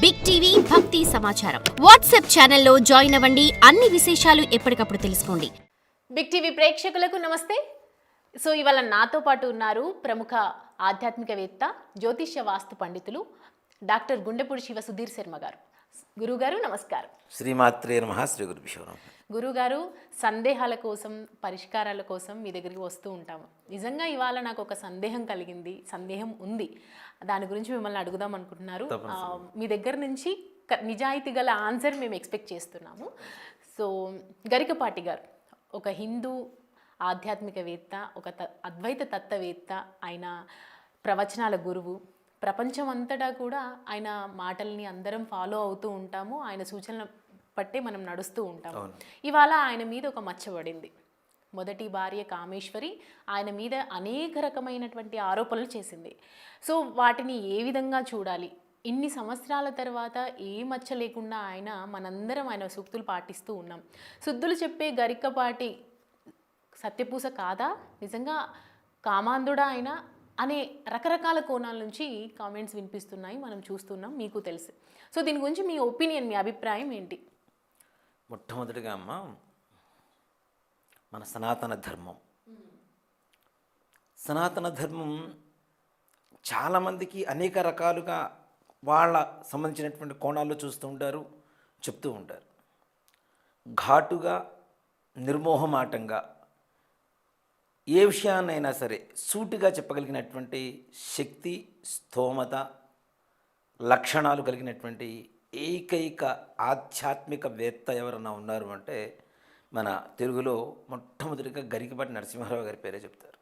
Big TV భక్తి సమాచారం WhatsApp ఛానల్లో జాయిన్ అవ్వండి. అన్ని విశేషాలు ఎప్పటికప్పుడు తెలుసుకోండి. బిగ్ టీవీ ప్రేక్షకులకు నమస్తే. సో ఇవాళ నాతో పాటు ఉన్నారు ప్రముఖ ఆధ్యాత్మికవేత్త, జ్యోతిష్య వాస్తు పండితులు డాక్టర్ గుండెపూడి శివ సుధీర్ శర్మ గారు. గురుగారు నమస్కారం. శ్రీమాత్రే నమః. శ్రీ గురుభ్యో నమః. గురుగారు, సందేహాల కోసం, పరిష్కారాల కోసం మీ దగ్గరికి వస్తూ ఉంటాము. నిజంగా ఇవాళ నాకు ఒక సందేహం ఉంది. దాని గురించి మిమ్మల్ని అడుగుదాం అనుకుంటున్నారు. మీ దగ్గర నుంచి నిజాయితీ గల ఆన్సర్ మేము ఎక్స్పెక్ట్ చేస్తున్నాము. సో గరికపాటి గారు ఒక హిందూ ఆధ్యాత్మికవేత్త, ఒక అద్వైత తత్వవేత్త, ఆయన ప్రవచనాల గురువు. ప్రపంచం అంతటా కూడా ఆయన మాటల్ని అందరం ఫాలో అవుతూ ఉంటాము. ఆయన సూచనలు పట్టే మనం నడుస్తూ ఉంటాము. ఇవాళ ఆయన మీద ఒక మచ్చబడింది. మొదటి భార్య కామేశ్వరి ఆయన మీద అనేక రకమైనటువంటి ఆరోపణలు చేసింది. సో వాటిని ఏ విధంగా చూడాలి? ఇన్ని సంవత్సరాల తర్వాత ఏ మచ్చ లేకుండా మనందరం ఆయన సూక్తులు పాటిస్తూ ఉన్నాం. శుద్ధులు చెప్పే గరికపాటి సత్యపూస కాదా, నిజంగా కామాంధుడా ఆయన అనే రకరకాల కోణాల నుంచి కామెంట్స్ వినిపిస్తున్నాయి, మనం చూస్తున్నాం, మీకు తెలుసు. సో దీని గురించి మీ ఒపీనియన్, మీ అభిప్రాయం ఏంటి? మొట్టమొదటిగా అమ్మ, మన సనాతన ధర్మం చాలామందికి అనేక రకాలుగా వాళ్ళ సంబంధించినటువంటి కోణాల్లో చూస్తూ ఉంటారు, చెప్తూ ఉంటారు. ఘాటుగా, నిర్మోహమాటంగా ఏ విషయాన్నైనా సరే సూటిగా చెప్పగలిగినటువంటి శక్తి, స్థోమత, లక్షణాలు కలిగినటువంటి ఏకైక ఆధ్యాత్మికవేత్త ఎవరన్నా ఉన్నారు అంటే మన తెలుగులో మొట్టమొదటిగా గరికపాటి నరసింహారావు గారి పేరే చెప్తారు.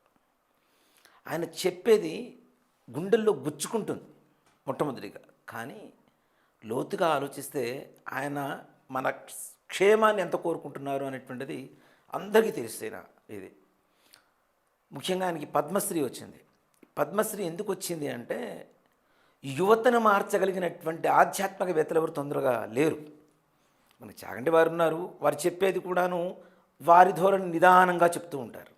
ఆయన చెప్పేది గుండెల్లో గుచ్చుకుంటుంది మొట్టమొదటిగా. కానీ లోతుగా ఆలోచిస్తే ఆయన మన క్షేమాన్ని ఎంత కోరుకుంటున్నారు అనేటువంటిది అందరికీ తెలిసేనా. ఇది ముఖ్యంగా ఆయనకి పద్మశ్రీ వచ్చింది. పద్మశ్రీ ఎందుకు వచ్చింది అంటే యువతను మార్చగలిగినటువంటి ఆధ్యాత్మికవేత్తలు ఎవరు తొందరగా లేరు. మనకి చాగంటి వారు ఉన్నారు, వారు చెప్పేది కూడాను వారి ధోరణి నిదానంగా చెప్తూ ఉంటారు.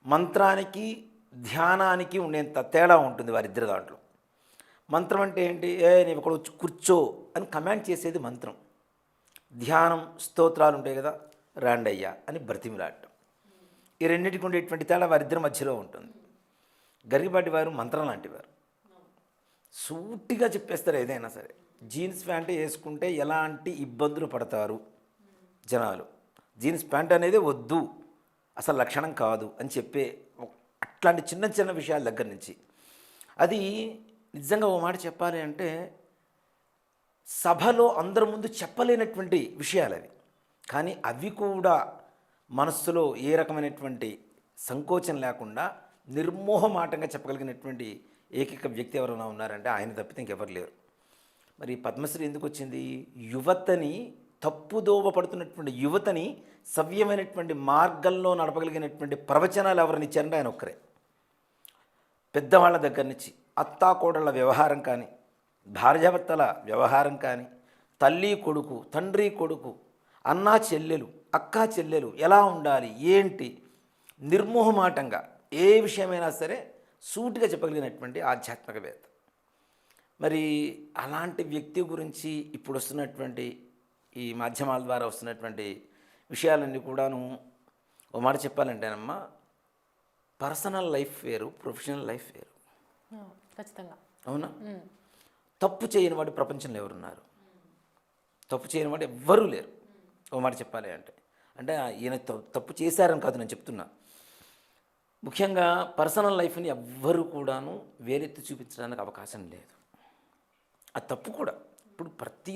మంత్రానికి ధ్యానానికి ఉండేంత తేడా ఉంటుంది వారిద్దరి దాంట్లో. మంత్రం అంటే ఏంటి? నేను ఇక్కడ వచ్చి కూర్చో అని కమాండ్ చేసేది మంత్రం. ధ్యానం, స్తోత్రాలు ఉంటాయి కదా, రాండయ్యా అని బ్రతిమిలాడటం. ఈ రెండింటికి ఉండేటువంటి తేడా వారిద్దరి మధ్యలో ఉంటుంది. గరికపాటి వారు మంత్రం లాంటివారు, సూటిగా చెప్పేస్తారు ఏదైనా సరే. జీన్స్ ప్యాంట్ వేసుకుంటే ఎలాంటి ఇబ్బందులు పడతారు జనాలు, జీన్స్ ప్యాంట్ అనేది వద్దు, అసలు లక్షణం కాదు అని చెప్పే అట్లాంటి చిన్న చిన్న విషయాల దగ్గర నుంచి, అది నిజంగా ఓ మాట చెప్పాలి అంటే సభలో అందరి ముందు చెప్పలేనటువంటి విషయాలు అవి. కానీ అవి కూడా మనస్సులో ఏ రకమైనటువంటి సంకోచం లేకుండా నిర్మోహమాటంగా చెప్పగలిగినటువంటి ఏకైక వ్యక్తి ఎవరైనా ఉన్నారంటే ఆయన తప్పితే ఇంకెవరు లేరు. మరి పద్మశ్రీ ఎందుకు వచ్చింది? యువతని, తప్పుదోవ పడుతున్నటువంటి యువతని సవ్యమైనటువంటి మార్గంలో నడపగలిగినటువంటి ప్రవచనాలు ఎవరిని ఇచ్చారంటే ఆయన ఒక్కరే. పెద్దవాళ్ళ దగ్గర నుంచి అత్తాకోడళ్ళ వ్యవహారం కానీ, భార్యాభర్తల వ్యవహారం కానీ, తల్లి కొడుకు, తండ్రి కొడుకు, అన్నా చెల్లెలు, అక్కా చెల్లెలు ఎలా ఉండాలి, ఏంటి, నిర్మోహమాటంగా ఏ విషయమైనా సరే సూటిగా చెప్పగలిగినటువంటి ఆధ్యాత్మికవేత్త. మరి అలాంటి వ్యక్తి గురించి ఇప్పుడు వస్తున్నటువంటి ఈ మాధ్యమాల ద్వారా వస్తున్నటువంటి విషయాలన్నీ కూడాను ఓ మాట చెప్పాలంటేనమ్మా, పర్సనల్ లైఫ్ వేరు, ప్రొఫెషనల్ లైఫ్ వేరు. ఖచ్చితంగా అవునా? తప్పు చేయని వాడు ప్రపంచంలో ఎవరున్నారు? తప్పు చేయని వాడు ఎవ్వరూ లేరు. ఓ మాట చెప్పాలి అంటే అంటే ఈయన తప్పు చేశారని కాదు నేను చెప్తున్నా. ముఖ్యంగా పర్సనల్ లైఫ్ని ఎవ్వరూ కూడాను వేరెత్తి చూపించడానికి అవకాశం లేదు. ఆ తప్పు కూడా ఇప్పుడు ప్రతి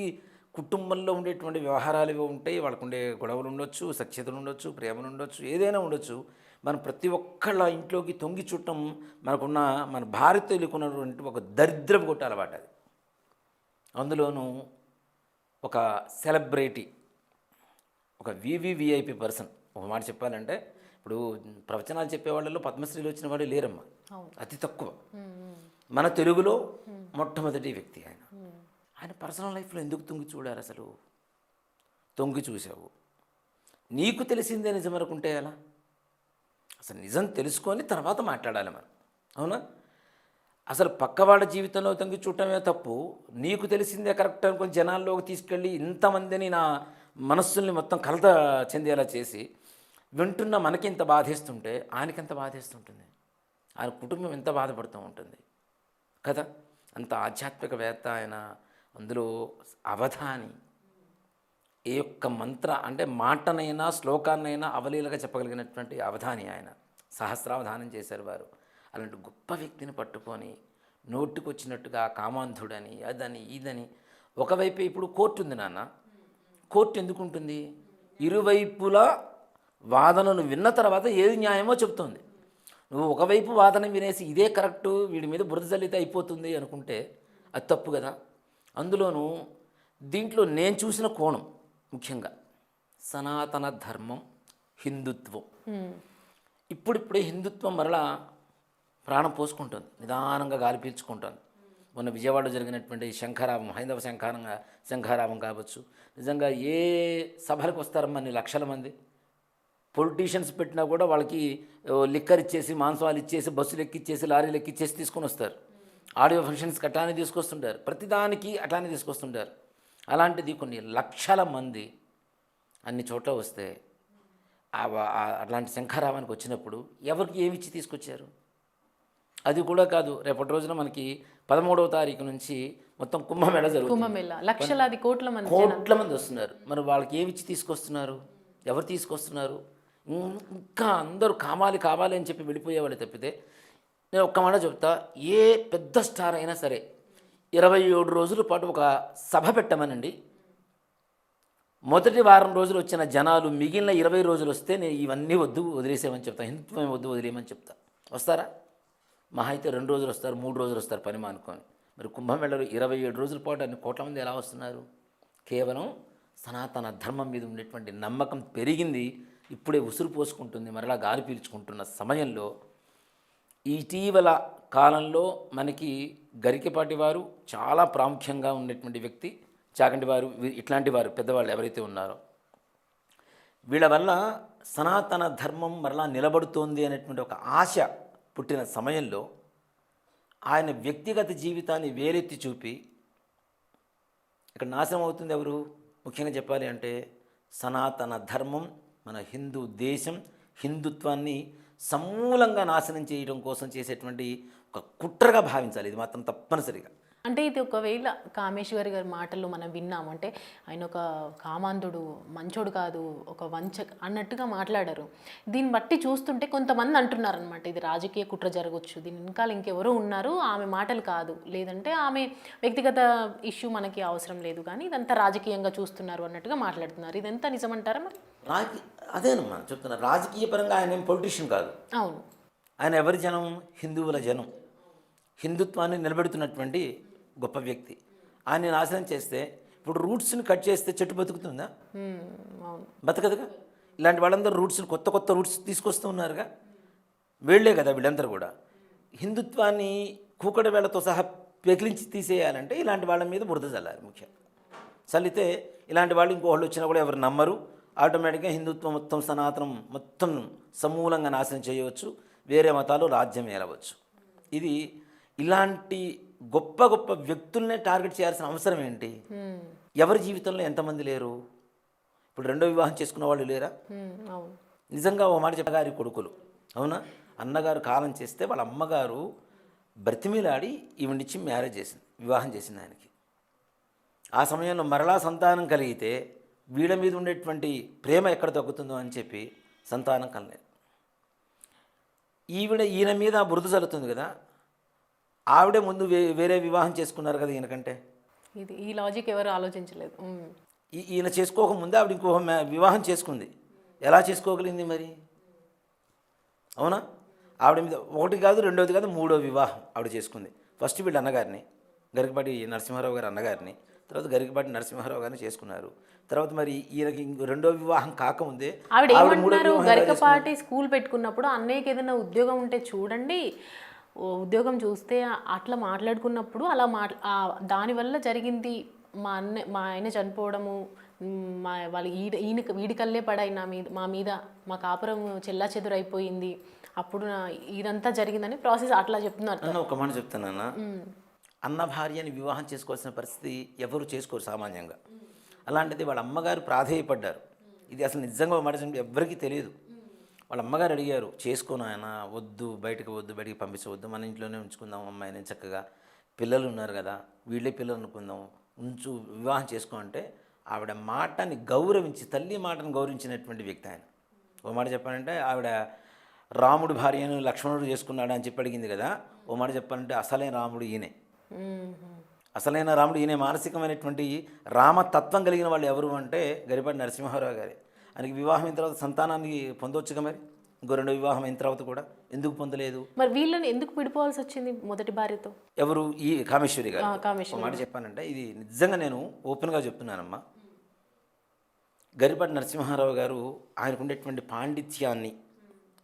కుటుంబంలో ఉండేటువంటి వ్యవహారాలు ఇవి ఉంటాయి. వాళ్ళకు ఉండే గొడవలు ఉండొచ్చు, సఖ్యతలు ఉండొచ్చు, ప్రేమలు ఉండొచ్చు, ఏదైనా ఉండొచ్చు. మనం ప్రతి ఒక్కళ్ళ ఇంట్లోకి తొంగి చుట్టం మన భారతీయులకు ఉన్నటువంటి ఒక దరిద్రపు కొట్ట అలవాటు అది. అందులోనూ ఒక సెలబ్రిటీ, ఒక వివిఐపి పర్సన్. ఒక మాట చెప్పాలంటే ఇప్పుడు ప్రవచనాలు చెప్పేవాళ్ళలో పద్మశ్రీలు వచ్చిన వాడు లేరమ్మా, అతి తక్కువ. మన తెలుగులో మొట్టమొదటి వ్యక్తి ఆయన. ఆయన పర్సనల్ లైఫ్లో ఎందుకు తొంగి చూడాలి? అసలు తొంగి చూసావు, నీకు తెలిసిందే నిజం అనుకుంటే ఎలా? అసలు నిజం తెలుసుకొని తర్వాత మాట్లాడాలి మనం, అవునా? అసలు పక్కవాళ్ళ జీవితంలో తొంగి చూడటమే తప్పు, నీకు తెలిసిందే కరెక్ట్ అనుకుని జనాల్లోకి తీసుకెళ్ళి ఇంతమందిని నా మనస్సుల్ని మొత్తం కలత చెందేలా చేసి వింటున్న మనకి ఇంత బాధేస్తుంటే ఆయనకి ఎంత బాధేస్తుంటుంది, ఆయన కుటుంబం ఎంత బాధపడుతూ ఉంటుంది కదా. అంత ఆధ్యాత్మికవేత్త ఆయన. అందులో అవధాని, ఏ యొక్క మంత్ర అంటే మాటనైనా శ్లోకాన్నైనా అవలీలగా చెప్పగలిగినటువంటి అవధాని ఆయన. సహస్రావధానం చేశారు వారు. అలాంటి గొప్ప వ్యక్తిని పట్టుకొని నోటికొచ్చినట్టుగా కామాంధుడని అదని ఇదని. ఒకవైపు ఇప్పుడు కోర్టు ఉంది నాన్న. కోర్టు ఎందుకు ఉంటుంది? ఇరువైపులా వాదనను విన్న తర్వాత ఏది న్యాయమో చెప్తుంది. నువ్వు ఒకవైపు వాదన వినేసి ఇదే కరెక్టు, వీడి మీద బురద జల్లితే అయిపోతుంది అనుకుంటే అది తప్పు కదా. అందులోనూ దీంట్లో నేను చూసిన కోణం ముఖ్యంగా సనాతన ధర్మం, హిందుత్వం. ఇప్పుడిప్పుడే హిందుత్వం మరలా ప్రాణం పోసుకుంటుంది, నిదానంగా గాలి పీల్చుకుంటుంది. మొన్న విజయవాడలో జరిగినటువంటి శంఖారావం, హైందవ శంఖారావం కావచ్చు. నిజంగా ఏ సభలకు వస్తారమ్మా అన్ని లక్షల మంది. పొలిటీషియన్స్ పెట్టినా కూడా వాళ్ళకి లిక్కర్ ఇచ్చేసి, మాంసాలు ఇచ్చేసి, బస్సులు ఎక్కిచ్చేసి, లారీలు ఎక్కిచ్చేసి తీసుకొని వస్తారు. ఆడియో ఫంక్షన్స్కి అట్లానే తీసుకొస్తుంటారు, ప్రతిదానికి అట్లానే తీసుకొస్తుంటారు. అలాంటిది కొన్ని లక్షల మంది అన్ని చోట్ల వస్తే అట్లాంటి శంఖారావానికి వచ్చినప్పుడు ఎవరికి ఏమిచ్చి తీసుకొచ్చారు? అది కూడా కాదు, రేపటి రోజున మనకి 13వ తారీఖు నుంచి మొత్తం కుంభమేళ జరుగుతుంది. లక్షలాది కోట్ల మంది వస్తున్నారు. మరి వాళ్ళకి ఏమిచ్చి తీసుకొస్తున్నారు? ఎవరు తీసుకొస్తున్నారు? ఇంకా అందరూ కావాలి అని చెప్పి వెళ్ళిపోయేవాళ్ళు తప్పితే, నేను ఒక్క మాట చెప్తా, ఏ పెద్ద స్టార్ అయినా సరే 27 రోజుల పాటు ఒక సభ పెట్టమనండి, మొదటి వారం రోజులు వచ్చిన జనాలు మిగిలిన 20 రోజులు వస్తే నేను ఇవన్నీ వదిలేసేమని చెప్తా, హిందుత్వం వదిలేయమని చెప్తా. వస్తారా? మహా అయితే 2 రోజులు వస్తారు, 3 రోజులు వస్తారు పని మానుకొని. మరి కుంభమేళలో 27 రోజుల పాటు అన్ని కోట్ల మంది ఎలా వస్తున్నారు? కేవలం సనాతన ధర్మం మీద ఉండేటువంటి నమ్మకం పెరిగింది. ఇప్పుడే ఉసురు పోసుకుంటుంది, మరలా గాలి పీల్చుకుంటున్న సమయంలో ఇటీవల కాలంలో మనకి గరికపాటి వారు చాలా ప్రాముఖ్యంగా ఉన్నటువంటి వ్యక్తి, చాగంటి వారు, ఇట్లాంటి వారు పెద్దవాళ్ళు ఎవరైతే ఉన్నారో వీళ్ళ వల్ల సనాతన ధర్మం మరలా నిలబడుతోంది అనేటువంటి ఒక ఆశ పుట్టిన సమయంలో ఆయన వ్యక్తిగత జీవితాన్ని వేరెత్తి చూపి ఇక్కడ నాశనం అవుతుంది ఎవరు? ముఖ్యంగా చెప్పాలి అంటే సనాతన ధర్మం, మన హిందూ దేశం, హిందుత్వాన్ని సమూలంగా నాశనం చేయడం కోసం చేసేటువంటి ఒక కుట్రగా భావించాలి. ఇది మాత్రం తప్పనిసరిగా. అంటే ఇది ఒకవేళ కామేశ్వరి గారి మాటల్లో మనం విన్నాము అంటే ఆయన ఒక కామాంధుడు, మంచోడు కాదు, ఒక వంచ అన్నట్టుగా మాట్లాడారు. దీన్ని బట్టి చూస్తుంటే కొంతమంది అంటున్నారనమాట ఇది రాజకీయ కుట్ర జరగవచ్చు, దీని వెనకాల ఇంకెవరో ఉన్నారు, ఆమె మాటలు కాదు, లేదంటే ఆమె వ్యక్తిగత ఇష్యూ మనకి అవసరం లేదు, కానీ ఇదంతా రాజకీయంగా చూస్తున్నారు అన్నట్టుగా మాట్లాడుతున్నారు. ఇదంతా నిజమంటారా? మరి అదేనమ్మా చెప్తున్నా, రాజకీయ పరంగా ఆయన ఏం పొలిటీషియన్ కాదు. అవును, ఆయన ఎవరి జనం? హిందువుల జనం. హిందుత్వాన్ని నిలబెడుతున్నటువంటి గొప్ప వ్యక్తి. ఆయన నాశనం చేస్తే, ఇప్పుడు రూట్స్ని కట్ చేస్తే చెట్టు బతుకుతుందా? బతకదుగా. ఇలాంటి వాళ్ళందరూ రూట్స్ని కొత్త రూట్స్ తీసుకొస్తూ ఉన్నారుగా, వీళ్ళే కదా వీళ్ళందరూ కూడా. హిందుత్వాన్ని కూకడ వేళతో సహా పెకిలించి తీసేయాలంటే ఇలాంటి వాళ్ళ మీద బురద చల్లాలి. ముఖ్యంగా చల్లితే ఇలాంటి వాళ్ళు ఇంకోళ్ళు వచ్చినా కూడా ఎవరు నమ్మరు. ఆటోమేటిక్గా హిందుత్వం మొత్తం, సనాతనం మొత్తం సమూలంగా నాశనం చేయవచ్చు, వేరే మతాలు రాజ్యం ఏలవచ్చు. ఇది ఇలాంటి గొప్ప వ్యక్తులనే టార్గెట్ చేయాల్సిన అవసరం ఏంటి? ఎవరి జీవితంలో ఎంతమంది లేరు? ఇప్పుడు రెండో వివాహం చేసుకున్న వాళ్ళు లేరా? నిజంగా ఓ మాట చెప్పగారి కొడుకులు, అవునా, అన్నగారు కాలం చేస్తే వాళ్ళ అమ్మగారు బ్రతిమిలాడి ఈవినిచ్చి మ్యారేజ్ చేసింది, వివాహం చేసింది ఆయనకి. ఆ సమయంలో మరలా సంతానం కలిగితే వీళ్ళ మీద ఉండేటువంటి ప్రేమ ఎక్కడ తగ్గుతుందో అని చెప్పి సంతానం కలలేదు. ఈయన మీద బురద చల్లుతుంది కదా, ఆవిడే ముందు వేరే వివాహం చేసుకున్నారు కదా ఈయనకంటే. ఈ లాజిక్ ఎవరు ఆలోచించలేదు. ఈయన చేసుకోకముందే ఆవిడ ఇంకో వివాహం చేసుకుంది. ఎలా చేసుకోగలిగింది మరి? అవునా? ఆవిడ మీద ఒకటి కాదు, రెండోది కాదు, మూడో వివాహం ఆవిడ చేసుకుంది. ఫస్ట్ వీళ్ళ అన్నగారిని, గరికపాటి నరసింహారావు గారి అన్నగారిని, తర్వాత గరికపాటి నరసింహారావు గారిని చేసుకున్నారు. తర్వాత మరి ఈయనకి రెండో వివాహం కాకముందే గరికపాటి స్కూల్ పెట్టుకున్నప్పుడు అన్నయ్యకి ఏదైనా ఉద్యోగం ఉంటే చూడండి, ఉద్యోగం చూస్తే అట్లా మాట్లాడుకున్నప్పుడు అలా దానివల్ల జరిగింది. మా ఆయన చనిపోవడము, వాళ్ళు వీడికల్లే పడాయి మా మీద, మా కాపురం చెల్లా చెదురైపోయింది అప్పుడు ఇదంతా జరిగిందని ప్రాసెస్ అట్లా చెప్తున్నారు. నన్ను ఒక మాట చెప్తానన్నా, అన్న భార్యని వివాహం చేసుకోవాల్సిన పరిస్థితి ఎవరు చేసుకోరు సామాన్యంగా. అలాంటిది వాళ్ళ అమ్మగారు ప్రాధేయపడ్డారు. ఇది అసలు నిజంగా మాట ఎవరికీ తెలియదు. వాళ్ళ అమ్మగారు అడిగారు, చేసుకోను ఆయన, వద్దు, బయటికి పంపించవద్దు, మన ఇంట్లోనే ఉంచుకుందాం అమ్మాయిని, చక్కగా పిల్లలు ఉన్నారు కదా, వీళ్ళే పిల్లలు అనుకుందాం, వివాహం చేసుకో అంటే ఆవిడ మాటని గౌరవించి, తల్లి మాటను గౌరవించినటువంటి వ్యక్తి ఆయన. ఓ మాట చెప్పాలంటే ఆవిడ రాముడు భార్యను లక్ష్మణుడు చేసుకున్నాడు అని చెప్పి అడిగింది కదా, ఓ మాట చెప్పాలంటే అసలైన రాముడు ఈయనే. అసలైన రాముడు ఈయనే. మానసికమైనటువంటి రామతత్వం కలిగిన వాళ్ళు ఎవరు అంటే గరిపాటి నరసింహారావు గారే. ఆయనకి వివాహం అయిన తర్వాత సంతానాన్ని పొందవచ్చుగా, మరి ఇంకో రెండో వివాహం అయిన తర్వాత కూడా ఎందుకు పొందలేదు? మరి వీళ్ళని ఎందుకు విడిపోవాల్సి వచ్చింది మొదటి భార్యతో? ఎవరు? ఈ కామేశ్వరి గారు. కామేశ్వరి. ఒక మాట చెప్పానంటే ఇది నిజంగా నేను ఓపెన్గా చెప్తున్నానమ్మా. గరిపాటి నరసింహారావు గారు ఆయనకు ఉండేటువంటి పాండిత్యాన్ని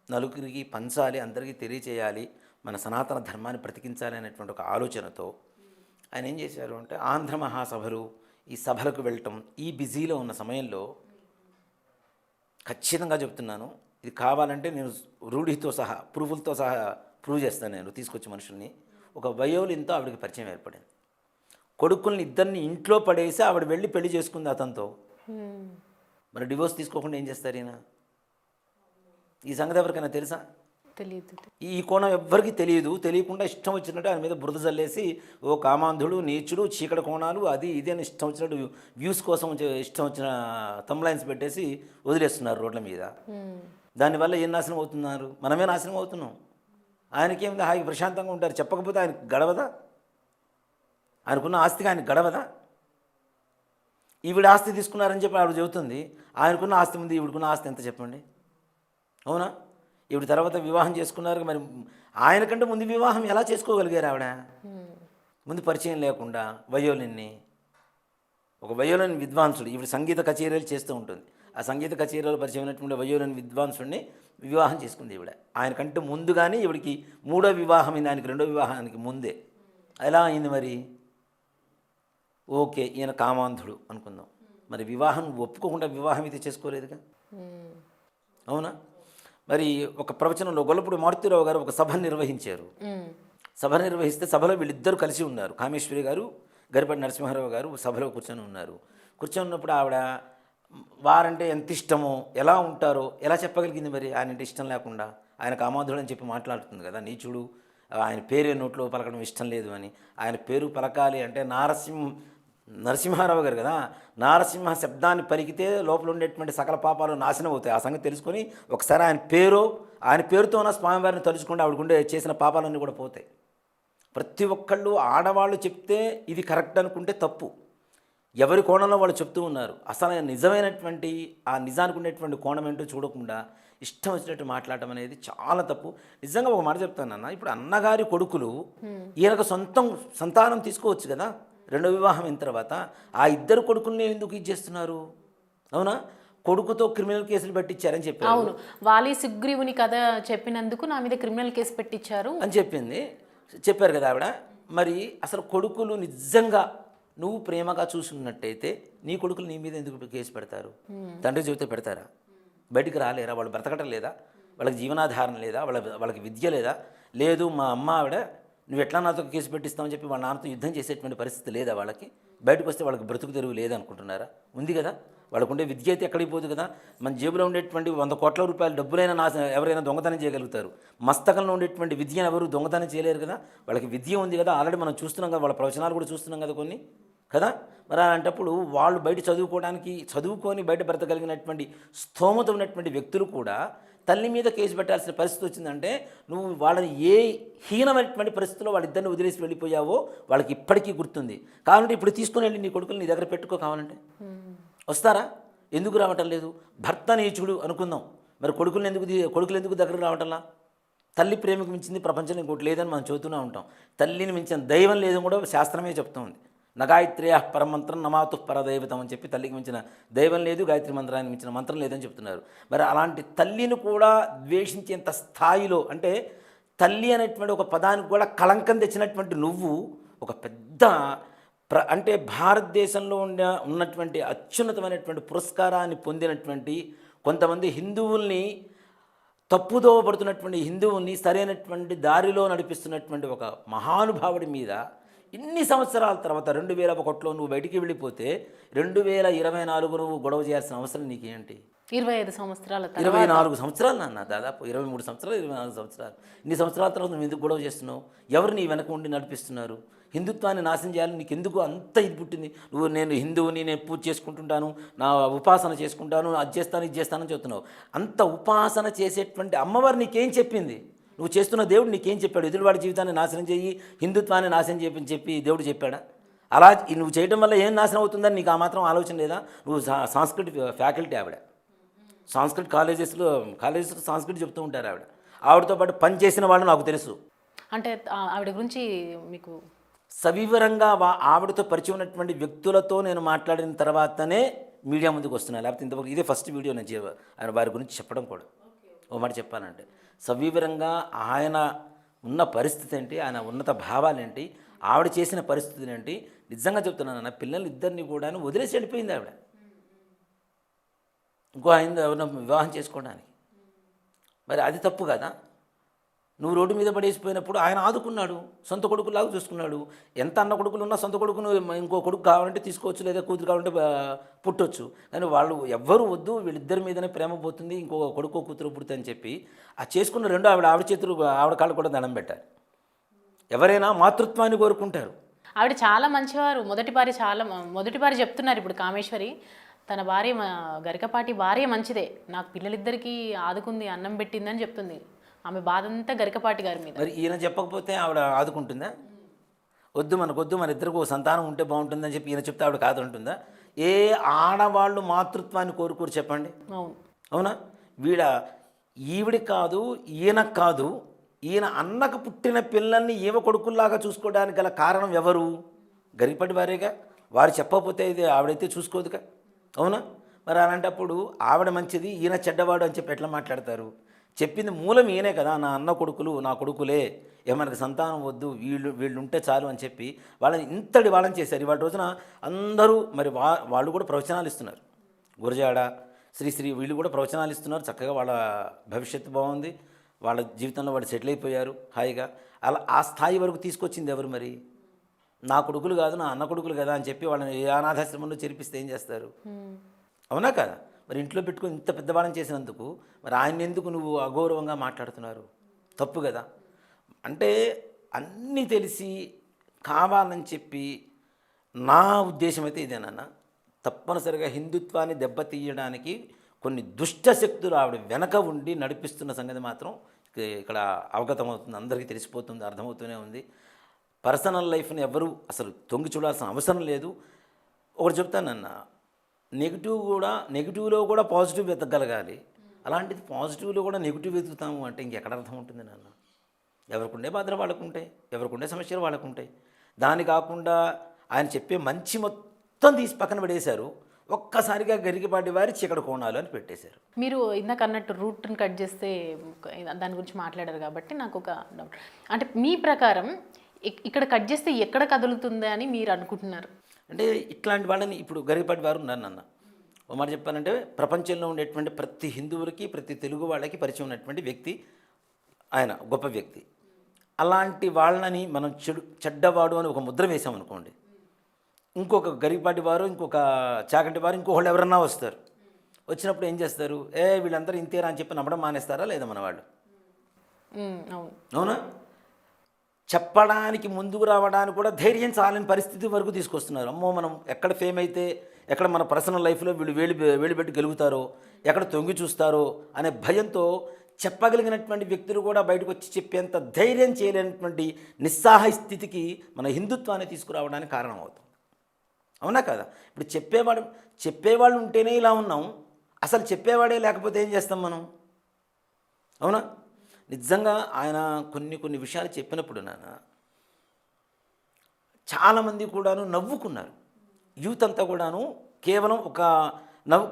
నలుగురికి పంచాలి, అందరికీ తెలియచేయాలి, మన సనాతన ధర్మాన్ని బ్రతికించాలి అనేటువంటి ఒక ఆలోచనతో ఆయన ఏం చేశారు అంటే ఆంధ్ర మహాసభలు, ఈ సభలకు వెళ్ళటం, ఈ బిజీలో ఉన్న సమయంలో ఖచ్చితంగా చెప్తున్నాను, ఇది కావాలంటే నేను రూఢితో సహా ప్రూఫ్లతో సహా ప్రూవ్ చేస్తాను. నేను తీసుకొచ్చి మనుషుల్ని, ఒక వయోలిన్తో ఆవిడకి పరిచయం ఏర్పడింది. కొడుకుల్ని ఇద్దరిని ఇంట్లో పడేసి ఆవిడ వెళ్ళి పెళ్లి చేసుకుంది అతనితో. మరి డివోర్స్ తీసుకోకుండా ఏం చేస్తారు ఈయన? ఈ సంగతి ఎవరికైనా తెలుసా? తెలియదు. ఈ కోణం ఎవ్వరికీ తెలియదు. తెలియకుండా ఇష్టం వచ్చినట్టు ఆయన మీద బురద జల్లేసి, ఓ కామాంధుడు, నీచుడు, చీకటి కోణాలు, అది ఇది అని ఇష్టం వచ్చినట్టు వ్యూస్ కోసం ఇష్టం వచ్చిన థంబ్లైన్స్ పెట్టేసి వదిలేస్తున్నారు రోడ్ల మీద. దానివల్ల ఏం నాశనం అవుతున్నారు? మనమే నాశనం అవుతున్నాం. ఆయనకేమింది, హాయి ప్రశాంతంగా ఉంటారు. చెప్పకపోతే ఆయనకు గడవదా? ఆయనకున్న ఆస్తిగా ఆయనకు గడవదా? ఈవిడ ఆస్తి తీసుకున్నారని చెప్పి ఆవిడ చెబుతుంది. ఆయనకున్న ఆస్తి ముందు ఈవిడకున్న ఆస్తి ఎంత చెప్పండి? అవునా? ఈవిడ తర్వాత వివాహం చేసుకున్నారు. మరి ఆయనకంటే ముందు వివాహం ఎలా చేసుకోగలిగారు ఆవిడ? ముందు పరిచయం లేకుండా వయోలిన్ని, ఒక వయోలిన్ విద్వాంసుడు, ఈవిడ సంగీత కచేరీలు చేస్తూ ఉంటుంది. ఆ సంగీత కచేరీలో పరిచయం అయినటువంటి వయోలిన్ విద్వాంసుడిని వివాహం చేసుకుంది ఈవిడ. ఆయనకంటే ముందు కానీ ఈవిడికి మూడో వివాహం అయింది, ఆయనకి రెండో వివాహానికి ముందే. ఎలా అయింది మరి? ఓకే, ఈయన కామాంధుడు అనుకుందాం, మరి వివాహం ఒప్పుకోకుండా వివాహం అయితే చేసుకోలేదుగా, అవునా? మరి ఒక ప్రవచనంలో గొల్లపూడి మారుతిరావు గారు ఒక సభ నిర్వహించారు. సభ నిర్వహిస్తే సభలో వీళ్ళిద్దరూ కలిసి ఉన్నారు. కామేశ్వరి గారు, గరిపాటి నరసింహారావు గారు సభలో కూర్చొని ఉన్నారు. కూర్చొని ఉన్నప్పుడు ఆవిడ వారంటే ఎంత ఇష్టమో, ఎలా ఉంటారో ఎలా చెప్పగలిగింది మరి? ఆయన అంటే ఇష్టం లేకుండా, ఆయన కామాంధుడు అని చెప్పి మాట్లాడుతుంది కదా, నీచుడు, ఆయన పేరు నోట్లో పలకడం ఇష్టం లేదు అని. ఆయన పేరు పలకాలి అంటే నరసింహారావు గారు కదా, నారసింహ శబ్దాన్ని పలికితే లోపల ఉండేటువంటి సకల పాపాలు నాశనం అవుతాయి. ఆ సంగతి తెలుసుకొని ఒకసారి ఆయన పేరుతో ఉన్న స్వామివారిని తలుచుకుంటే ఆవిడకుండే చేసిన పాపాలన్నీ కూడా పోతాయి. ప్రతి ఒక్కళ్ళు ఆడవాళ్ళు చెప్తే ఇది కరెక్ట్ అనుకుంటే తప్పు. ఎవరి కోణంలో వాళ్ళు చెప్తూ ఉన్నారు. అసలు నిజమైనటువంటి ఆ నిజానికి ఉండేటువంటి కోణం ఏంటో చూడకుండా ఇష్టం వచ్చినట్టు మాట్లాడటం అనేది చాలా తప్పు. నిజంగా ఒక మాట చెప్తానన్న, ఇప్పుడు అన్నగారి కొడుకులు ఈయనకు సంతానం తీసుకోవచ్చు కదా రెండో వివాహం అయిన తర్వాత. ఆ ఇద్దరు కొడుకుల్ని ఎందుకు ఇచ్చేస్తున్నారు? అవునా? కొడుకుతో క్రిమినల్ కేసులు పెట్టించారని చెప్పారు. అవును, వాలి సుగ్రీవుని కథ చెప్పినందుకు నా మీద క్రిమినల్ కేసు పెట్టించారు అని చెప్పారు కదా ఆవిడ. మరి అసలు కొడుకులు నిజంగా నువ్వు ప్రేమగా చూసుకున్నట్టయితే నీ కొడుకులు నీ మీద ఎందుకు కేసు పెడతారు? తండ్రి చెబితే పెడతారా? బయటికి రాలేరా? వాళ్ళు బ్రతకటం లేదా? వాళ్ళకి జీవనాధారం లేదా? వాళ్ళకి విద్య లేదా? లేదు, మా అమ్మ ఆవిడ నువ్వు ఎట్లా నాతో కేసు పెట్టిస్తామని చెప్పి వాళ్ళ నాన్నతో యుద్ధం చేసేటువంటి పరిస్థితి లేదా? వాళ్ళకి బయటకు వస్తే వాళ్ళకి బ్రతుకు తెరువు లేదనుకుంటున్నారా? ఉంది కదా. వాళ్ళకుండే విద్య అయితే ఎక్కడికి పోదు కదా. మన జేబులో ఉండేటువంటి 100 కోట్ల రూపాయల డబ్బులైనా ఎవరైనా దొంగతనం చేయగలుగుతారు. మస్తకంలో ఉండేటువంటి విద్యను ఎవరు దొంగతనం చేయలేరు కదా. వాళ్ళకి విద్య ఉంది కదా, ఆల్రెడీ మనం చూస్తున్నాం కదా, వాళ్ళ ప్రవచనాలు కూడా చూస్తున్నాం కదా కొన్ని కదా. మరి అలాంటప్పుడు వాళ్ళు బయట చదువుకొని బయట బ్రతకగలిగినటువంటి స్థోమత ఉన్నటువంటి వ్యక్తులు కూడా తల్లి మీద కేసు పెట్టాల్సిన పరిస్థితి వచ్చిందంటే నువ్వు వాళ్ళని ఏ హీనమైనటువంటి పరిస్థితుల్లో వాళ్ళిద్దరిని వదిలేసి వెళ్ళిపోయావో వాళ్ళకి ఇప్పటికీ గుర్తుంది. కావాలంటే ఇప్పుడు తీసుకుని వెళ్ళి నీ కొడుకులు నీ దగ్గర పెట్టుకో, కావాలంటే వస్తారా? ఎందుకు రావటం లేదు? భర్త నీచుడు అనుకుందాం, మరి కొడుకులు ఎందుకు దగ్గర రావటంలా? తల్లి ప్రేమకు మించింది ప్రపంచంలో ఇంకోటి లేదని మనం చదువుతూనే ఉంటాం. తల్లిని మించిన దైవం లేదని కూడా శాస్త్రమే చెప్తుంది. నగాయత్రేయ పరమంత్రం నమాతు పరదైవతం అని చెప్పి తల్లికి మించిన దైవం లేదు, గాయత్రి మంత్రానికి మించిన మంత్రం లేదని చెప్తున్నారు. మరి అలాంటి తల్లిని కూడా ద్వేషించేంత స్థాయిలో, అంటే తల్లి అనేటువంటి ఒక పదానికి కూడా కళంకం తెచ్చినటువంటి నువ్వు ఒక పెద్ద అంటే భారతదేశంలో ఉన్నటువంటి అత్యున్నతమైనటువంటి పురస్కారాన్ని పొందినటువంటి కొంతమంది హిందువుల్ని తప్పుదో పడుతున్నటువంటి హిందువుని సరైనటువంటి దారిలో నడిపిస్తున్నటువంటి ఒక మహానుభావుడి మీద ఇన్ని సంవత్సరాల తర్వాత 2001లో నువ్వు బయటికి వెళ్ళిపోతే 2024 నువ్వు గొడవ చేయాల్సిన అవసరం నీకేంటి? 25 సంవత్సరాల 24 సంవత్సరాలు నాన్న, దాదాపు 23 సంవత్సరాలు 24 సంవత్సరాలు. ఇన్ని సంవత్సరాల తర్వాత నువ్వు ఎందుకు గొడవ చేస్తున్నావు? ఎవరు నీ వెనక ఉండి నడిపిస్తున్నారు? హిందుత్వాన్ని నాశనం చేయాలని నీకు ఎందుకు అంత ఇది పుట్టింది? నువ్వు నేను హిందువుని, నేను పూజ చేసుకుంటుంటాను, నా ఉపాసన చేసుకుంటాను, అది చేస్తాను ఇది చేస్తానని చెప్తున్నావు. అంత ఉపాసన చేసేటువంటి అమ్మవారు నీకేం చెప్పింది? నువ్వు చేస్తున్న దేవుడు నీకేం చెప్పాడు? ఎదురువాడి జీవితాన్ని నాశనం చేయి, హిందుత్వాన్ని నాశనం చెప్పి దేవుడు చెప్పాడా? అలా నువ్వు చేయడం వల్ల ఏం నాశనం అవుతుందని నీకు ఆ మాత్రం ఆలోచన లేదా? నువ్వు సాంస్కృతిక ఫ్యాకల్టీ ఆవిడ, సాంస్కృతిక కాలేజెస్లో సాంస్కృతి చెప్తూ ఉంటారు ఆవిడతో పాటు పనిచేసిన వాళ్ళు నాకు తెలుసు. అంటే ఆవిడ గురించి మీకు సవివరంగా ఆవిడతో పరిచయం ఉన్నటువంటి వ్యక్తులతో నేను మాట్లాడిన తర్వాతనే మీడియా ముందుకు వస్తున్నాను. లేకపోతే ఇంతవరకు ఇదే ఫస్ట్ వీడియో నేను ఆయన వారి గురించి చెప్పడం కూడా. ఓ మాట చెప్పాలంటే సవివరంగా ఆయన ఉన్న పరిస్థితి ఏంటి, ఆయన ఉన్నత భావాలేంటి, ఆవిడ చేసిన పరిస్థితులు ఏంటి, నిజంగా చెప్తున్నాను. నా పిల్లలు ఇద్దరిని కూడా వదిలేసి వెళ్ళిపోయింది ఆవిడ ఇంకో ఆయన ఎవరినో వివాహం చేసుకోవడానికి. మరి అది తప్పు కదా? నువ్వు రోడ్డు మీద పడేసిపోయినప్పుడు ఆయన ఆదుకున్నాడు, సొంత కొడుకులాగా చూసుకున్నాడు. ఎంత అన్న కొడుకులు ఉన్నా సొంత కొడుకును ఇంకో కొడుకు కావాలంటే తీసుకోవచ్చు, లేదా కూతురు కావాలంటే పుట్టొచ్చు. కానీ వాళ్ళు ఎవ్వరూ వద్దు, వీళ్ళిద్దరి మీదనే ప్రేమ పోతుంది, ఇంకో కొడుకో కూతురు పుడుతుందని చెప్పి ఆ చేసుకున్న రెండు ఆవిడ చేతులు ఆవిడ కాళ్ళు కూడా దండం పెట్టారు. ఎవరైనా మాతృత్వాన్ని కోరుకుంటారు. ఆవిడ చాలా మంచివారు. మొదటి భార్య చెప్తున్నారు ఇప్పుడు కామేశ్వరి, తన భార్య గరికపాటి భార్య మంచిదే, నాకు పిల్లలిద్దరికీ ఆదుకుంది, అన్నం పెట్టిందని చెప్తుంది. ఆమె బాధ అంతా గరికపాటి గారి మీద. మరి ఈయన చెప్పకపోతే ఆవిడ ఆదుకుంటుందా? మనకొద్దు, మన ఇద్దరికి సంతానం ఉంటే బాగుంటుందని చెప్పి ఈయన చెప్తే ఆవిడ కాదంటుందా? ఏ ఆడవాళ్ళు మాతృత్వాన్ని కోరుకోరు చెప్పండి? అవునా? ఈవిడి కాదు, ఈయనకు కాదు, ఈయన అన్నకు పుట్టిన పిల్లల్ని ఈవ కొడుకుల్లాగా చూసుకోవడానికి గల కారణం ఎవరు? గరికపాటి వారేగా. వారు చెప్పకపోతే ఇది ఆవిడైతే చూసుకోదుగా. అవునా? మరి అలాంటప్పుడు ఆవిడ మంచిది, ఈయన చెడ్డవాడు అని చెప్పి ఎట్లా మాట్లాడతారు? చెప్పింది మూలం ఈయనే కదా. నా అన్న కొడుకులు నా కొడుకులే, ఏమనకు సంతానం వద్దు, వీళ్ళు ఉంటే చాలు అని చెప్పి వాళ్ళని చేశారు. ఇవాళ రోజున అందరూ మరి వాళ్ళు కూడా ప్రవచనాలు ఇస్తున్నారు. గురజాడ, శ్రీశ్రీ వీళ్ళు కూడా ప్రవచనాలు ఇస్తున్నారు. చక్కగా వాళ్ళ భవిష్యత్తు బాగుంది, వాళ్ళ జీవితంలో వాళ్ళు సెటిల్ అయిపోయారు హాయిగా. అలా ఆ స్థాయి వరకు తీసుకొచ్చింది ఎవరు? మరి నా కొడుకులు కాదు, నా అన్న కొడుకులు కదా అని చెప్పి వాళ్ళని ఏ అనాథాశ్రమంలో చేర్పిస్తే ఏం చేస్తారు? అవునా కదా? మరి ఇంట్లో పెట్టుకుని ఇంత పెద్దవాళ్ళని చేసినందుకు మరి ఆయన ఎందుకు నువ్వు అగౌరవంగా మాట్లాడుతున్నారు? తప్పు కదా. అంటే అన్నీ తెలిసి కావాలని చెప్పి నా ఉద్దేశం అయితే ఇదేనన్నా, తప్పనిసరిగా హిందుత్వాన్ని దెబ్బతీయడానికి కొన్ని దుష్ట శక్తులు ఆవిడ వెనక ఉండి నడిపిస్తున్న సంగతి మాత్రం ఇక్కడ అవగతమవుతుంది, అందరికీ తెలిసిపోతుంది, అర్థమవుతూనే ఉంది. పర్సనల్ లైఫ్ని ఎవరు అసలు తొంగి చూడాల్సిన అవసరం లేదు. ఒకటి చెప్తానన్నా, నెగిటివ్లో కూడా పాజిటివ్ వెతకగలగాలి. అలాంటిది పాజిటివ్లో కూడా నెగిటివ్ వెతుకుతాము అంటే ఇంకెక్కడ అర్థం ఉంటుంది నాన్న? ఎవరికుండే బాధలు వాళ్ళకుంటాయి, ఎవరికుండే సమస్యలు వాళ్ళకుంటాయి. దాని కాకుండా ఆయన చెప్పే మంచి మొత్తం తీసి పక్కన పడేశారు. ఒక్కసారిగా గరికపాటి వారి చీకటి కోణాలు అని పెట్టేశారు. మీరు ఇందాక అన్నట్టు రూట్ని కట్ చేస్తే దాని గురించి మాట్లాడారు కాబట్టి నాకు ఒక డౌట్. అంటే మీ ప్రకారం ఇక్కడ కట్ చేస్తే ఎక్కడ కదులుతుందా అని మీరు అనుకుంటున్నారు? అంటే ఇట్లాంటి వాళ్ళని ఇప్పుడు గరికపాటి వారు ఉన్నారు నాన్న. ఓ మాట చెప్పాలంటే ప్రపంచంలో ఉండేటువంటి ప్రతి హిందువులకి, ప్రతి తెలుగు వాళ్ళకి పరిచయం ఉన్నటువంటి వ్యక్తి ఆయన, గొప్ప వ్యక్తి. అలాంటి వాళ్ళని మనం చెడ్డవాడు అని ఒక ముద్ర వేసామనుకోండి, ఇంకొక గరికపాటి వారు, ఇంకొక చాగంటి వారు, ఇంకొకళ్ళు ఎవరన్నా వస్తారు. వచ్చినప్పుడు ఏం చేస్తారు? వీళ్ళందరూ ఇంతేరా అని చెప్పి నమ్మడం మానేస్తారా లేదా మన వాళ్ళు? అవునా? చెప్పడానికి ముందుకు రావడానికి కూడా ధైర్యం చాలని పరిస్థితి వరకు తీసుకొస్తున్నారు. అమ్మో, మనం ఎక్కడ ఫేమ్ అయితే, ఎక్కడ మన పర్సనల్ లైఫ్లో వీళ్ళు వేలు పెట్టి గెలుగుతారో, ఎక్కడ తొంగి చూస్తారో అనే భయంతో చెప్పగలిగినటువంటి వ్యక్తులు కూడా బయటకు వచ్చి చెప్పేంత ధైర్యం చేయలేనటువంటి నిస్సహాయ స్థితికి మన హిందుత్వాన్ని తీసుకురావడానికి కారణం అవుతుంది. అవునా కదా? ఇప్పుడు చెప్పేవాళ్ళు ఉంటేనే ఇలా ఉన్నాం, అసలు చెప్పేవాడే లేకపోతే ఏం చేస్తాం మనం? అవునా? నిజంగా ఆయన కొన్ని విషయాలు చెప్పినప్పుడు నాన్న చాలామంది కూడాను నవ్వుకున్నారు. యూత్ అంతా కూడాను కేవలం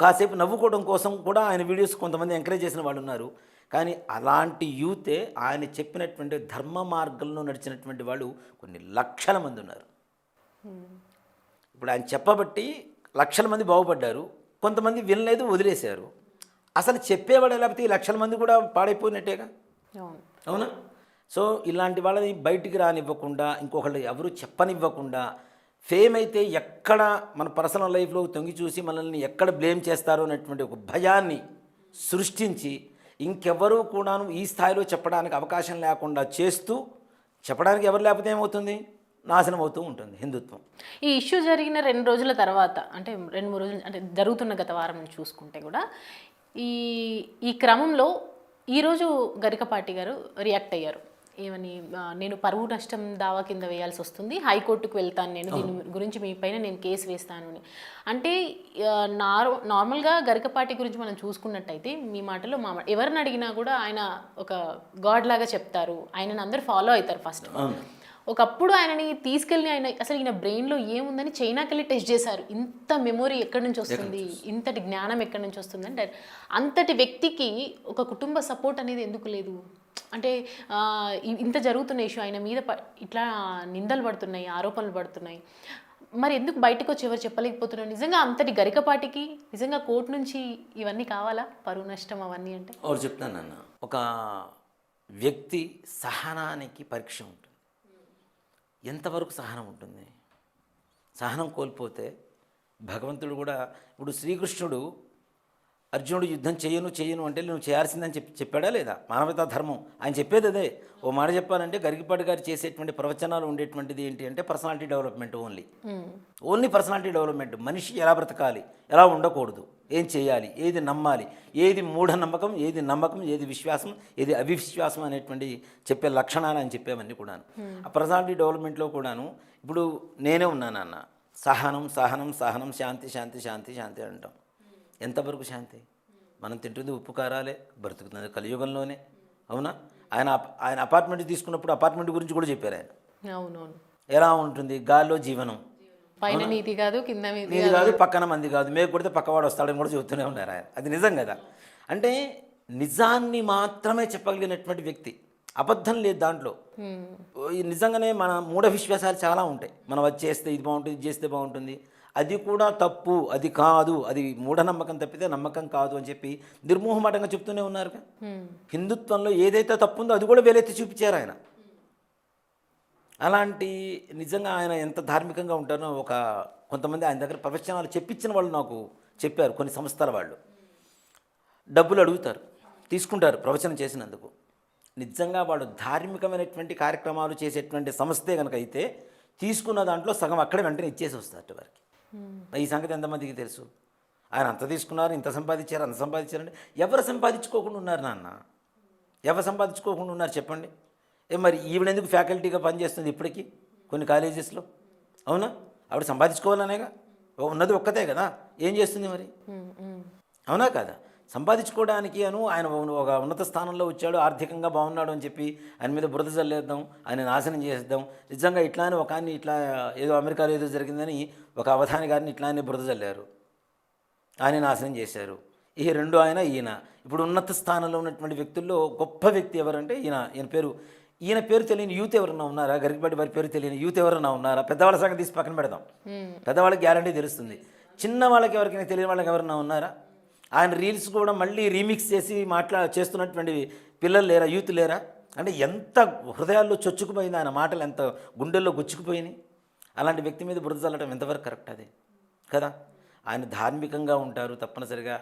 కాసేపు నవ్వుకోవడం కోసం కూడా ఆయన వీడియోస్ కొంతమంది ఎంకరేజ్ చేసిన వాళ్ళు ఉన్నారు. కానీ అలాంటి యూతే ఆయన చెప్పినటువంటి ధర్మ మార్గంలో నడిచినటువంటి వాళ్ళు కొన్ని లక్షల మంది ఉన్నారు. ఇప్పుడు ఆయన చెప్పబట్టి లక్షల మంది బాగుపడ్డారు. కొంతమంది వినలేదు, వదిలేశారు. అసలు చెప్పేవాడు లేకపోతే ఈ లక్షల మంది కూడా పాడైపోయినట్టేగా. అవును. అవునా? సో ఇలాంటి వాళ్ళని బయటికి రానివ్వకుండా, ఇంకొకళ్ళు ఎవరు చెప్పనివ్వకుండా, ఫేమ్ అయితే ఎక్కడ మన పర్సనల్ లైఫ్లో తొంగి చూసి మనల్ని ఎక్కడ బ్లేమ్ చేస్తారో అనేటువంటి ఒక భయాన్ని సృష్టించి ఇంకెవరూ కూడాను ఈ స్థాయిలో చెప్పడానికి అవకాశం లేకుండా చేస్తూ, చెప్పడానికి ఎవరు లేకపోతే ఏమవుతుంది, నాశనం అవుతూ ఉంటుంది హిందుత్వం. ఈ ఇష్యూ జరిగిన 2 రోజుల తర్వాత, అంటే 2-3 రోజులు అంటే జరుగుతున్న గత వారం నుంచి చూసుకుంటే కూడా ఈ ఈ క్రమంలో ఈరోజు గరికపాటి గారు రియాక్ట్ అయ్యారు. ఏమని, నేను పరువు నష్టం దావా కింద వేయాల్సి వస్తుంది, హైకోర్టుకు వెళ్తాను, నేను దీని గురించి మీ పైన నేను కేసు వేస్తాను అని. అంటే నార్మల్గా గరికపాటి గురించి మనం చూసుకున్నట్టయితే మీ మాటలో ఎవరిని అడిగినా కూడా ఆయన ఒక గాడ్ లాగా చెప్తారు, ఆయనను అందరూ ఫాలో అవుతారు ఫస్ట్. ఒకప్పుడు ఆయనని తీసుకెళ్ళి ఆయన అసలు ఈయన బ్రెయిన్లో ఏముందని చైనాకి వెళ్ళి టెస్ట్ చేశారు. ఇంత మెమొరీ ఎక్కడి నుంచి వస్తుంది, ఇంతటి జ్ఞానం ఎక్కడి నుంచి వస్తుంది అంటే, అంతటి వ్యక్తికి ఒక కుటుంబ సపోర్ట్ అనేది ఎందుకు లేదు? అంటే ఇంత జరుగుతున్న ఇష్యూ, ఆయన మీద ఇట్లా నిందలు పడుతున్నాయి, ఆరోపణలు పడుతున్నాయి, మరి ఎందుకు బయటకు వచ్చి ఎవరు చెప్పలేకపోతున్నారు? నిజంగా అంతటి గరికపాటికి నిజంగా కోర్టు నుంచి ఇవన్నీ కావాలా, పరువు నష్టం అవన్నీ? అంటే ఎవరు చెప్తానన్న, ఒక వ్యక్తి సహనానికి పరీక్ష ఉంటుంది. ఎంతవరకు సహనం ఉంటుంది? సహనం కోల్పోతే భగవంతుడు కూడా, ఇప్పుడు శ్రీకృష్ణుడు అర్జునుడు యుద్ధం చేయను అంటే నువ్వు చేయాల్సిందని చెప్పాడా లేదా? మానవతా ధర్మం ఆయన చెప్పేది అదే. ఓ మాట చెప్పాలంటే గరికపాటి గారు చేసేటువంటి ప్రవచనాలు ఉండేటువంటిది ఏంటి అంటే personality development, only personality development. మనిషి ఎలా బ్రతకాలి, ఎలా ఉండకూడదు, ఏం చేయాలి, ఏది నమ్మాలి, ఏది మూఢనమ్మకం, ఏది నమ్మకం, ఏది విశ్వాసం, ఏది అవిశ్వాసం అనేటువంటి చెప్పే లక్షణాలు అని చెప్పేవన్నీ కూడాను. ఆ పర్సనాలిటీ డెవలప్మెంట్లో కూడాను ఇప్పుడు నేనే ఉన్నాను అన్న, సహనం సహనం సహనం, శాంతి శాంతి శాంతి శాంతి అంటాం. ఎంతవరకు శాంతి? మనం తింటుంది ఉప్పు కారాలే, బ్రతుకుతుంది కలియుగంలోనే. అవునా? ఆయన అపార్ట్మెంట్ తీసుకున్నప్పుడు అపార్ట్మెంట్ గురించి కూడా చెప్పారు ఆయన. అవునవును. ఎలా ఉంటుంది? గాల్లో జీవనం, పైన నీతి కాదు, కింద నీతి కాదు, పక్కన మంది కాదు, మేకు కొడితే పక్కవాడు వస్తాడని కూడా చెబుతూనే ఉన్నారు ఆయన. అది నిజం కదా. అంటే నిజాన్ని మాత్రమే చెప్పగలిగినటువంటి వ్యక్తి, అబద్ధం లేదు దాంట్లో. నిజంగానే మన మూఢ విశ్వాసాలు చాలా ఉంటాయి. మనం అది చేస్తే ఇది బాగుంటుంది, ఇది చేస్తే బాగుంటుంది, అది కూడా తప్పు, అది కాదు, అది మూఢనమ్మకం తప్పితే నమ్మకం కాదు అని చెప్పి నిర్మోహమాటంగా చెప్తూనే ఉన్నారు. హిందుత్వంలో ఏదైతే తప్పు ఉందో అది కూడా వేలెత్తి చూపించారు ఆయన. అలాంటి నిజంగా ఆయన ఎంత ధార్మికంగా ఉంటారో, కొంతమంది ఆయన దగ్గర ప్రవచనాలు చెప్పించిన వాళ్ళు నాకు చెప్పారు. కొన్ని సంస్థల వాళ్ళు డబ్బులు అడుగుతారు, తీసుకుంటారు ప్రవచనం చేసినందుకు. నిజంగా వాడు ధార్మికమైనటువంటి కార్యక్రమాలు చేసేటువంటి సంస్థే కనుక అయితే తీసుకున్న దాంట్లో సగం అక్కడే వెంటనే ఇచ్చేసి వస్తారు వారికి. ఈ సంగతి ఎంతమందికి తెలుసు? ఆయన అంత తీసుకున్నారు, ఇంత సంపాదించారు, అంత సంపాదించారంటే ఎవరు సంపాదించుకోకుండా ఉన్నారు నాన్న? ఎవరు సంపాదించుకోకుండా ఉన్నారు చెప్పండి? మరి ఈవిడెందుకు ఫ్యాకల్టీగా పనిచేస్తుంది ఇప్పటికీ కొన్ని కాలేజెస్లో? అవునా? ఆవిడ సంపాదించుకోవాలనేగా, ఉన్నది ఒక్కతే కదా, ఏం చేస్తుంది మరి? అవునా కదా? సంపాదించుకోవడానికి ఆయన ఒక ఉన్నత స్థానంలో వచ్చాడు, ఆర్థికంగా బాగున్నాడు అని చెప్పి ఆయన మీద బురద చల్లేద్దాం, ఆయన నాశనం చేసేద్దాం. నిజంగా ఇట్లానే ఒక ఆయన ఇట్లా ఏదో అమెరికాలో ఏదో జరిగిందని ఒక అవధాని గారిని ఇట్లానే బురద చల్లారు, ఆయన నాశనం చేశారు. ఈ రెండు ఈయన ఇప్పుడు ఉన్నత స్థానంలో ఉన్నటువంటి వ్యక్తుల్లో గొప్ప వ్యక్తి ఎవరంటే ఈయన పేరు తెలియని యూత్ ఎవరన్నా ఉన్నారా? గరికపాటి వారి పేరు తెలియని యూత్ ఎవరన్నా ఉన్నారా? పెద్దవాళ్ళ సంగతి తీసి పక్కన పెడదాం, పెద్దవాళ్ళకి గ్యారంటీ తెలుస్తుంది. చిన్న వాళ్ళకి ఎవరికైనా తెలియని వాళ్ళకి ఎవరన్నా ఉన్నారా? ఆయన రీల్స్ కూడా మళ్ళీ రీమిక్స్ చేసి చేస్తున్నటువంటి పిల్లలు లేరా, యూత్ లేరా? అంటే ఎంత హృదయాల్లో చొచ్చుకుపోయింది ఆయన మాటలు, ఎంత గుండెల్లో గుచ్చుకుపోయినాయి. అలాంటి వ్యక్తి మీద బురద చల్లడం ఎంతవరకు కరెక్ట్ అదే కదా? ఆయన ధార్మికంగా ఉంటారు తప్పనిసరిగా.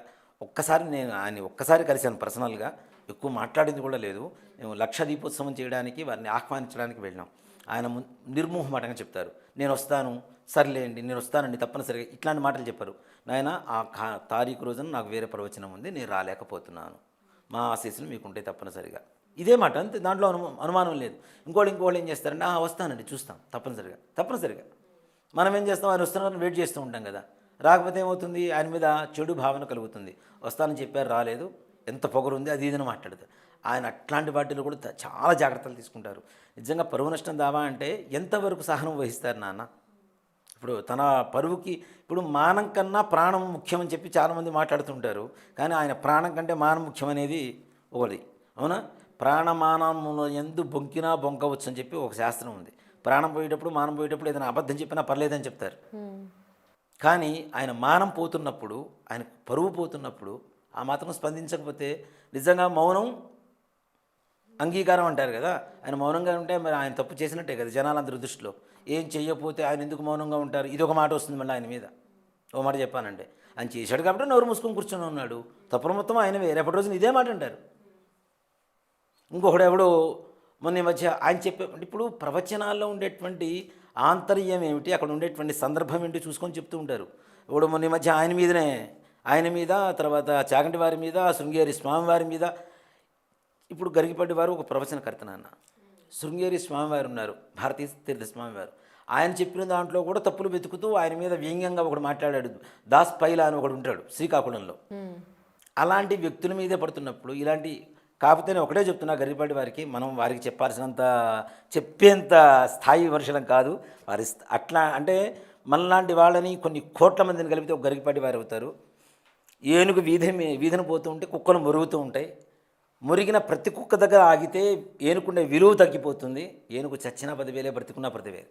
నేను ఒక్కసారి కలిశాను పర్సనల్గా, ఎక్కువ మాట్లాడింది కూడా లేదు. మేము లక్ష దీపోత్సవం చేయడానికి వారిని ఆహ్వానించడానికి వెళ్ళినాం. ఆయన నిర్మోహమాటంగా చెప్తారు, నేను వస్తాను, సర్లేండి నేను వస్తానండి తప్పనిసరిగా, ఇట్లాంటి మాటలు చెప్పారు. నాయన ఆ తారీఖు రోజున నాకు వేరే ప్రవచనం ఉంది, నేను రాలేకపోతున్నాను, మా ఆశీస్సులు మీకుంటే తప్పనిసరిగా, ఇదే మాట అంతే, దాంట్లో అనుమానం లేదు. ఇంకోళ్ళు ఏం చేస్తారంటే వస్తానండి చూస్తాం తప్పనిసరిగా. మనం ఏం చేస్తాం, ఆయన వస్తున్నారని వెయిట్ చేస్తూ ఉంటాం కదా. రాకపోతే ఏమవుతుంది, ఆయన మీద చెడు భావన కలుగుతుంది. వస్తానని చెప్పారు, రాలేదు, ఎంత పొగరుంది, అది ఇదని మాట్లాడతారు. ఆయన అట్లాంటి వాటిలో కూడా చాలా జాగ్రత్తలు తీసుకుంటారు. నిజంగా పరువు నష్టం దావా అంటే ఎంతవరకు సహనం వహిస్తారు నాన్న? ఇప్పుడు తన పరువుకి, ఇప్పుడు మానం కన్నా ప్రాణం ముఖ్యమని చెప్పి చాలామంది మాట్లాడుతుంటారు. కానీ ఆయన ప్రాణం కంటే మానం ముఖ్యమనేది ఒకటి. అవునా? ప్రాణమానములో ఎందు బొంకినా బొంకవచ్చు అని చెప్పి ఒక శాస్త్రం ఉంది. ప్రాణం పోయేటప్పుడు మానం పోయేటప్పుడు ఏదైనా అబద్ధం చెప్పినా పర్లేదని చెప్తారు. కానీ ఆయన మానం పోతున్నప్పుడు, ఆయన పరువు పోతున్నప్పుడు ఆ మాత్రం స్పందించకపోతే నిజంగా మౌనం అంగీకారం అంటారు కదా, ఆయన మౌనంగా ఉంటే మరి ఆయన తప్పు చేసినట్టే కదా జనాలందరి దృష్టిలో. ఏం చెయ్యకపోతే ఆయన ఎందుకు మౌనంగా ఉంటారు, ఇది ఒక మాట వస్తుంది మళ్ళీ ఆయన మీద. ఓ మాట చెప్పానంటే ఆయన చేశాడు కాబట్టి నోరు మూసుకొని కూర్చొని ఉన్నాడు, తప్పులు మొత్తం ఆయనవే. రేపటి రోజున ఇదే మాట అంటారు. ఇంకొకడు ఎవడో మొన్న ఈ మధ్య ఆయన చెప్పే, ఇప్పుడు ప్రవచనాల్లో ఉండేటువంటి ఆంతర్యం ఏమిటి, అక్కడ ఉండేటువంటి సందర్భం ఏంటి చూసుకొని చెప్తూ ఉంటారు. ఇప్పుడు మొన్న ఈ మధ్య ఆయన మీద తర్వాత చాగంటి వారి మీద, శృంగేరి స్వామి వారి మీద. ఇప్పుడు గరిగిపడ్డి వారు ఒక ప్రవచనకర్త నాన్న, శృంగేరి స్వామివారు ఉన్నారు, భారతీయ తీర్థ స్వామివారు. ఆయన చెప్పిన దాంట్లో కూడా తప్పులు వెతుకుతూ ఆయన మీద వ్యంగ్యంగా ఒకడు మాట్లాడాడు. దాస్ పైలా అని ఒకడు ఉంటాడు శ్రీకాకుళంలో. అలాంటి వ్యక్తుల మీదే పడుతున్నప్పుడు ఇలాంటి కాకపోతే నేను ఒకటే చెప్తున్నా, గరిగిపడ్డి వారికి మనం వారికి చెప్పేంత స్థాయి విమర్శనం కాదు వారి. అట్లా అంటే మనలాంటి వాళ్ళని కొన్ని కోట్ల మందిని కలిపితే ఒక గరిగిపడ్డి వారు అవుతారు. ఏనుగు వీధిన పోతూ ఉంటే కుక్కలు మురుగుతూ ఉంటాయి. మురిగిన ప్రతి కుక్క దగ్గర ఆగితే ఏనుకుండే విలువ తగ్గిపోతుంది. ఏనుగు చచ్చినా 10,000, బ్రతికున్నా 10,000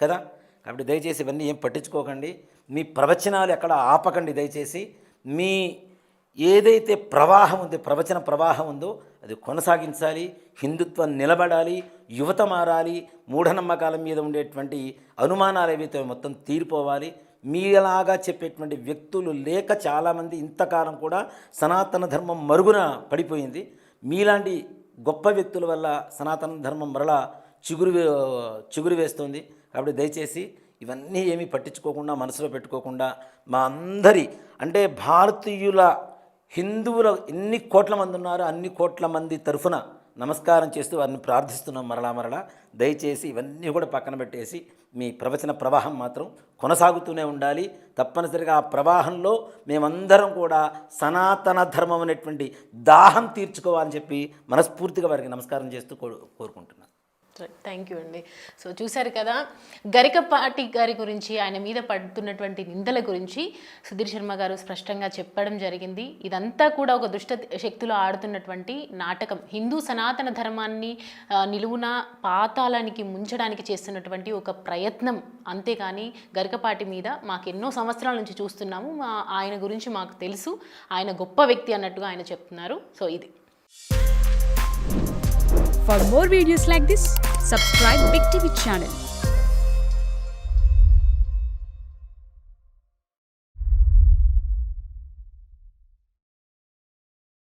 కదా. కాబట్టి దయచేసి ఇవన్నీ ఏం పట్టించుకోకండి. మీ ప్రవచనాలు ఎక్కడ ఆపకండి దయచేసి. మీ ఏదైతే ప్రవాహం ఉందో, ప్రవచన ప్రవాహం ఉందో అది కొనసాగించాలి. హిందుత్వం నిలబడాలి, యువత మారాలి, మూఢనమ్మకాల మీద ఉండేటువంటి అనుమానాలు ఏవైతే మొత్తం తీరిపోవాలి. మీలాగా చెప్పేటువంటి వ్యక్తులు లేక చాలామంది ఇంతకాలం కూడా సనాతన ధర్మం మరుగున పడిపోయింది. మీలాంటి గొప్ప వ్యక్తుల వల్ల సనాతన ధర్మం మరలా చిగురు వేస్తుంది. కాబట్టి దయచేసి ఇవన్నీ ఏమీ పట్టించుకోకుండా, మనసులో పెట్టుకోకుండా, మా అందరి అంటే భారతీయుల హిందువుల ఎన్ని కోట్ల మంది ఉన్నారో అన్ని కోట్ల మంది తరఫున నమస్కారం చేస్తూ వారిని ప్రార్థిస్తున్నాం మరలా. దయచేసి ఇవన్నీ కూడా పక్కన పెట్టేసి మీ ప్రవచన ప్రవాహం మాత్రం కొనసాగుతూనే ఉండాలి. తప్పనిసరిగా ఆ ప్రవాహంలో మేమందరం కూడా సనాతన ధర్మం అనేటువంటి దాహం తీర్చుకోవాలని చెప్పి మనస్ఫూర్తిగా వారికి నమస్కారం చేస్తూ కోరుకుంటున్నాను. థ్యాంక్ యూ అండి. సో చూశారు కదా, గరికపాటి గారి గురించి, ఆయన మీద పడుతున్నటువంటి నిందల గురించి సుధీర్ శర్మ గారు స్పష్టంగా చెప్పడం జరిగింది. ఇదంతా కూడా ఒక దుష్ట శక్తులు ఆడుతున్నటువంటి నాటకం. హిందూ సనాతన ధర్మాన్ని నిలువున పాతాళానికి ముంచడానికి చేస్తున్నటువంటి ఒక ప్రయత్నం. అంతేకాని గరికపాటి మీద మాకు ఎన్నో సంవత్సరాల నుంచి చూస్తున్నాము, ఆయన గురించి మాకు తెలుసు, ఆయన గొప్ప వ్యక్తి అన్నట్టుగా ఆయన చెప్తున్నారు. సో ఇది. For more videos like this, subscribe Big TV channel.